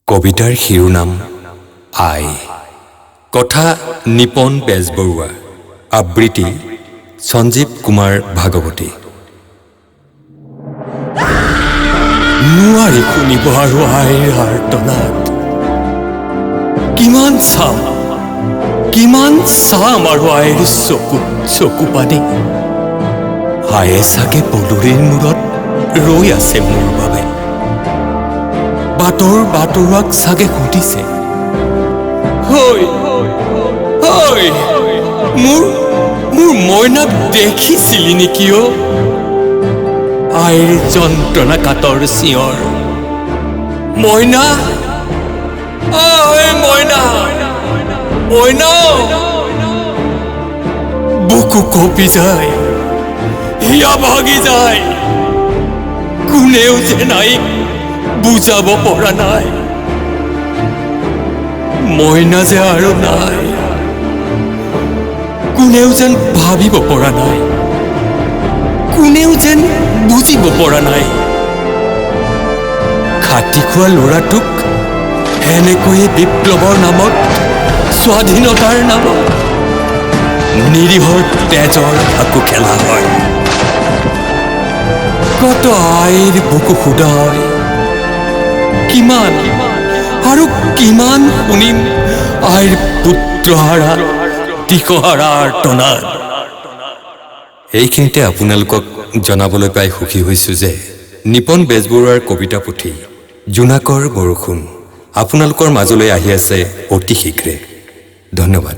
কবিতাৰ শিৰোনাম আই। কথা নিপন বেজবৰুৱা। আবৃত্তি সঞ্জীৱ কুমাৰ ভাগৱতী। নোৱাৰি শুনিব আৰু আইৰ আৰ্তনাদ। কিমান চাম আৰু আইৰ চকু পানী। আয়ে চাগে পদূলিৰ মূৰত ৰৈ আছে মোৰ বাবে। বাটৰুৱাক চাগে সুধিছে, মোৰ মইনাক দেখিছিলি নেকি অ? আইৰ যন্ত্ৰণা কাতৰ চিঞৰ, মইনা মইনা। বুকু কঁপি যায়, হিয়া ভাগি যায়। কোনেও যে নাই বুজাব পৰা নাই, মইনা যে আৰু নাই। কোনেও যেন ভাবিব পৰা নাই, কোনেও যেন বুজিব পৰা নাই। খাটি খোৱা ল'ৰাটোক এনেকৈয়ে বিপ্লৱৰ নামত, স্বাধীনতাৰ নামত নিৰীহৰ তেজৰ ফাকু খেলা হয়। কত আইৰ বুকু শুদায়, কিমান আৰু কিমান শুনিম আইৰ পুত্ৰহাৰা দিশহাৰা আৰ্তনাদ। এইখিনিতে আপোনালোকক জনাবলৈ পাই সুখী হৈছোঁ যে নিপন বেজবৰুৱাৰ কবিতা পুথি জোনাকৰ বৰষুণ আপোনালোকৰ মাজলৈ আহি আছে অতি শীঘ্ৰে। ধন্যবাদ।